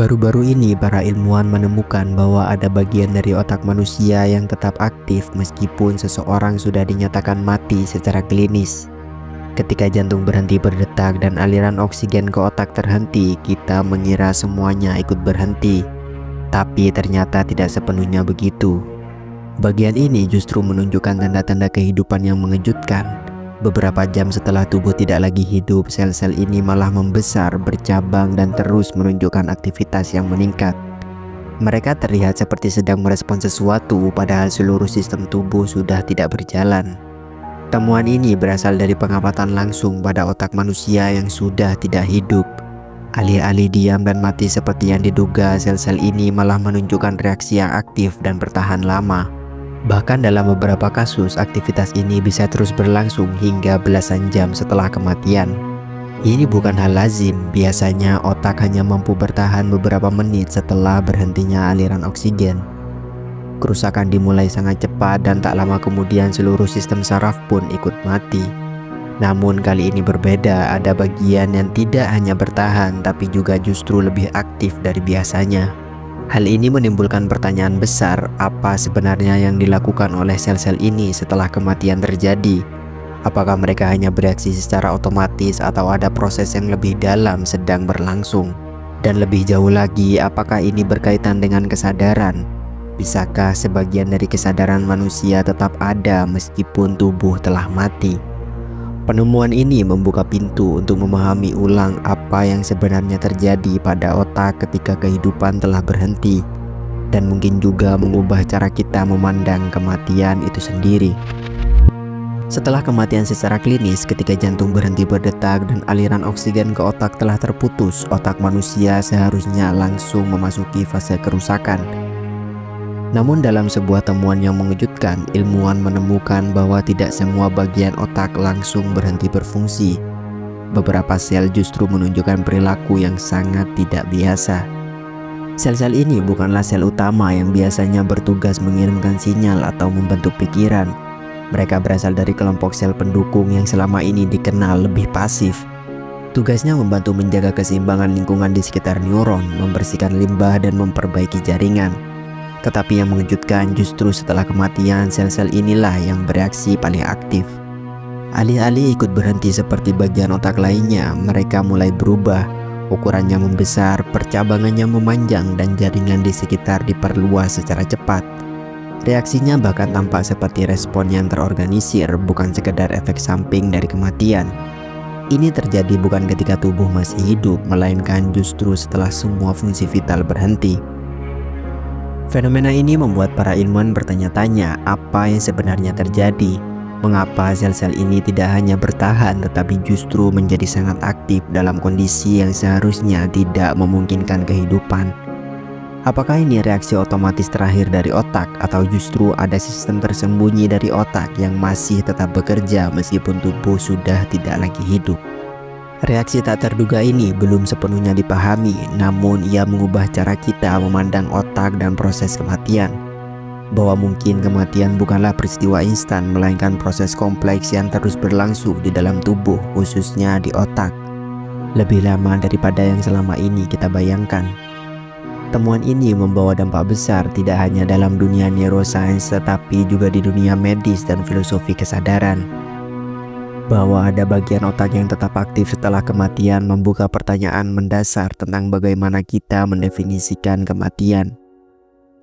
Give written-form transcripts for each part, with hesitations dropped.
Baru-baru ini para ilmuwan menemukan bahwa ada bagian dari otak manusia yang tetap aktif meskipun seseorang sudah dinyatakan mati secara klinis. Ketika jantung berhenti berdetak dan aliran oksigen ke otak terhenti, kita mengira semuanya ikut berhenti. Tapi ternyata tidak sepenuhnya begitu. Bagian ini justru menunjukkan tanda-tanda kehidupan yang mengejutkan. Beberapa jam setelah tubuh tidak lagi hidup, sel-sel ini malah membesar, bercabang, dan terus menunjukkan aktivitas yang meningkat. Mereka terlihat seperti sedang merespons sesuatu, padahal seluruh sistem tubuh sudah tidak berjalan. Temuan ini berasal dari pengamatan langsung pada otak manusia yang sudah tidak hidup. Alih-alih diam dan mati seperti yang diduga, sel-sel ini malah menunjukkan reaksi yang aktif dan bertahan lama. Bahkan dalam beberapa kasus, aktivitas ini bisa terus berlangsung hingga belasan jam setelah kematian. Ini bukan hal lazim, biasanya otak hanya mampu bertahan beberapa menit setelah berhentinya aliran oksigen. Kerusakan dimulai sangat cepat dan tak lama kemudian seluruh sistem saraf pun ikut mati. Namun kali ini berbeda, ada bagian yang tidak hanya bertahan tapi juga justru lebih aktif dari biasanya. Hal ini menimbulkan pertanyaan besar, apa sebenarnya yang dilakukan oleh sel-sel ini setelah kematian terjadi? Apakah mereka hanya bereaksi secara otomatis atau ada proses yang lebih dalam sedang berlangsung? Dan lebih jauh lagi, apakah ini berkaitan dengan kesadaran? Bisakah sebagian dari kesadaran manusia tetap ada meskipun tubuh telah mati? Penemuan ini membuka pintu untuk memahami ulang apa yang sebenarnya terjadi pada otak ketika kehidupan telah berhenti, dan mungkin juga mengubah cara kita memandang kematian itu sendiri. Setelah kematian secara klinis, ketika jantung berhenti berdetak dan aliran oksigen ke otak telah terputus, otak manusia seharusnya langsung memasuki fase kerusakan. Namun dalam sebuah temuan yang mengejutkan, ilmuwan menemukan bahwa tidak semua bagian otak langsung berhenti berfungsi. Beberapa sel justru menunjukkan perilaku yang sangat tidak biasa. Sel-sel ini bukanlah sel utama yang biasanya bertugas mengirimkan sinyal atau membentuk pikiran. Mereka berasal dari kelompok sel pendukung yang selama ini dikenal lebih pasif. Tugasnya membantu menjaga keseimbangan lingkungan di sekitar neuron, membersihkan limbah, dan memperbaiki jaringan. Tetapi yang mengejutkan justru setelah kematian, sel-sel inilah yang bereaksi paling aktif. Alih-alih ikut berhenti seperti bagian otak lainnya, mereka mulai berubah. Ukurannya membesar, percabangannya memanjang, dan jaringan di sekitar diperluas secara cepat. Reaksinya bahkan tampak seperti respon yang terorganisir, bukan sekedar efek samping dari kematian. Ini terjadi bukan ketika tubuh masih hidup, melainkan justru setelah semua fungsi vital berhenti. Fenomena ini membuat para ilmuwan bertanya-tanya apa yang sebenarnya terjadi. Mengapa sel-sel ini tidak hanya bertahan tetapi justru menjadi sangat aktif dalam kondisi yang seharusnya tidak memungkinkan kehidupan? Apakah ini reaksi otomatis terakhir dari otak atau justru ada sistem tersembunyi dari otak yang masih tetap bekerja meskipun tubuh sudah tidak lagi hidup? Reaksi tak terduga ini belum sepenuhnya dipahami, namun ia mengubah cara kita memandang otak dan proses kematian. Bahwa mungkin kematian bukanlah peristiwa instan, melainkan proses kompleks yang terus berlangsung di dalam tubuh, khususnya di otak. Lebih lama daripada yang selama ini kita bayangkan. Temuan ini membawa dampak besar tidak hanya dalam dunia neuroscience, tetapi juga di dunia medis dan filosofi kesadaran. Bahwa ada bagian otak yang tetap aktif setelah kematian membuka pertanyaan mendasar tentang bagaimana kita mendefinisikan kematian.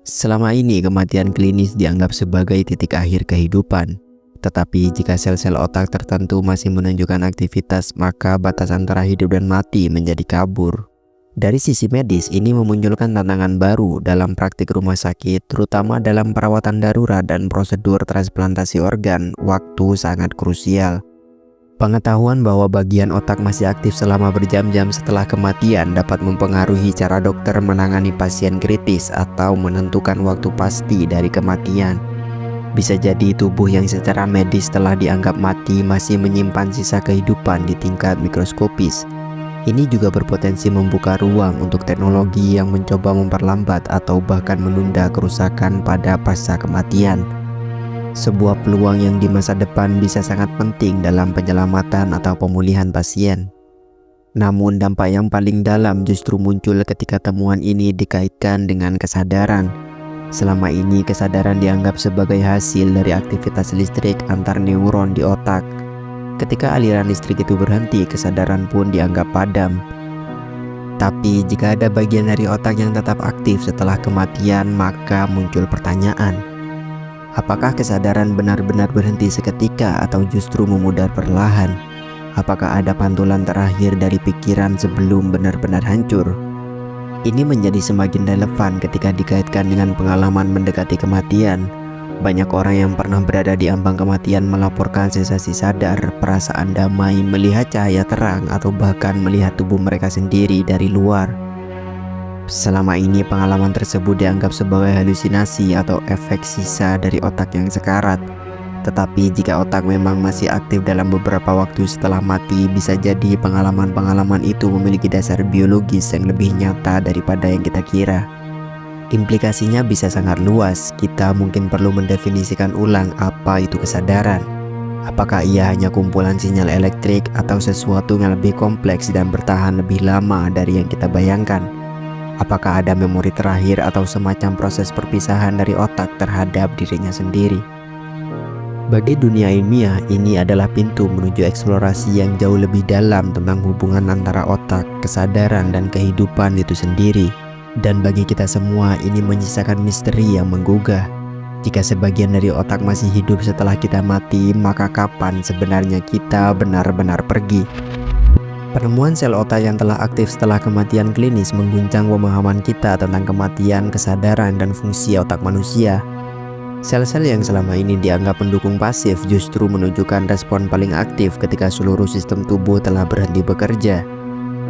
Selama ini kematian klinis dianggap sebagai titik akhir kehidupan. Tetapi jika sel-sel otak tertentu masih menunjukkan aktivitas, maka batas antara hidup dan mati menjadi kabur. Dari sisi medis, ini memunculkan tantangan baru dalam praktik rumah sakit, terutama dalam perawatan darurat dan prosedur transplantasi organ. Waktu sangat krusial. Pengetahuan bahwa bagian otak masih aktif selama berjam-jam setelah kematian dapat mempengaruhi cara dokter menangani pasien kritis atau menentukan waktu pasti dari kematian. Bisa jadi tubuh yang secara medis telah dianggap mati masih menyimpan sisa kehidupan di tingkat mikroskopis. Ini juga berpotensi membuka ruang untuk teknologi yang mencoba memperlambat atau bahkan menunda kerusakan pada pasca kematian. Sebuah peluang yang di masa depan bisa sangat penting dalam penyelamatan atau pemulihan pasien. Namun dampak yang paling dalam justru muncul ketika temuan ini dikaitkan dengan kesadaran. Selama ini kesadaran dianggap sebagai hasil dari aktivitas listrik antar neuron di otak. Ketika aliran listrik itu berhenti, kesadaran pun dianggap padam. Tapi jika ada bagian dari otak yang tetap aktif setelah kematian, maka muncul pertanyaan. Apakah kesadaran benar-benar berhenti seketika atau justru memudar perlahan? Apakah ada pantulan terakhir dari pikiran sebelum benar-benar hancur? Ini menjadi semakin relevan ketika dikaitkan dengan pengalaman mendekati kematian. Banyak orang yang pernah berada di ambang kematian melaporkan sensasi sadar, perasaan damai, melihat cahaya terang, atau bahkan melihat tubuh mereka sendiri dari luar. Selama ini pengalaman tersebut dianggap sebagai halusinasi atau efek sisa dari otak yang sekarat. Tetapi jika otak memang masih aktif dalam beberapa waktu setelah mati, bisa jadi pengalaman-pengalaman itu memiliki dasar biologis yang lebih nyata daripada yang kita kira. Implikasinya bisa sangat luas. Kita mungkin perlu mendefinisikan ulang apa itu kesadaran. Apakah ia hanya kumpulan sinyal elektrik atau sesuatu yang lebih kompleks dan bertahan lebih lama dari yang kita bayangkan? Apakah ada memori terakhir atau semacam proses perpisahan dari otak terhadap dirinya sendiri? Bagi dunia ilmiah, ini adalah pintu menuju eksplorasi yang jauh lebih dalam tentang hubungan antara otak, kesadaran, dan kehidupan itu sendiri. Dan bagi kita semua, ini menyisakan misteri yang menggugah. Jika sebagian dari otak masih hidup setelah kita mati, maka kapan sebenarnya kita benar-benar pergi? Penemuan sel otak yang telah aktif setelah kematian klinis mengguncang pemahaman kita tentang kematian, kesadaran, dan fungsi otak manusia. Sel-sel yang selama ini dianggap pendukung pasif justru menunjukkan respon paling aktif ketika seluruh sistem tubuh telah berhenti bekerja.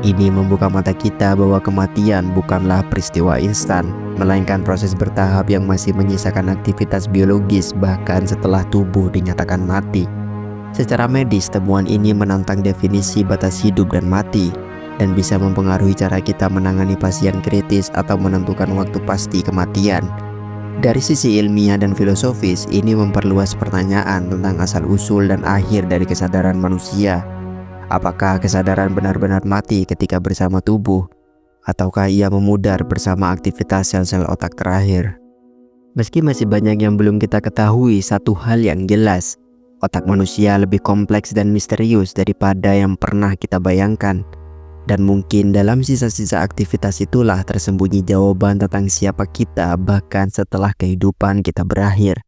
Ini membuka mata kita bahwa kematian bukanlah peristiwa instan, melainkan proses bertahap yang masih menyisakan aktivitas biologis bahkan setelah tubuh dinyatakan mati. Secara medis, temuan ini menantang definisi batas hidup dan mati, dan bisa mempengaruhi cara kita menangani pasien kritis atau menentukan waktu pasti kematian. Dari sisi ilmiah dan filosofis, ini memperluas pertanyaan tentang asal-usul dan akhir dari kesadaran manusia. Apakah kesadaran benar-benar mati ketika bersama tubuh? Ataukah ia memudar bersama aktivitas sel-sel otak terakhir? Meski masih banyak yang belum kita ketahui, satu hal yang jelas, otak manusia lebih kompleks dan misterius daripada yang pernah kita bayangkan. Dan mungkin dalam sisa-sisa aktivitas itulah tersembunyi jawaban tentang siapa kita bahkan setelah kehidupan kita berakhir.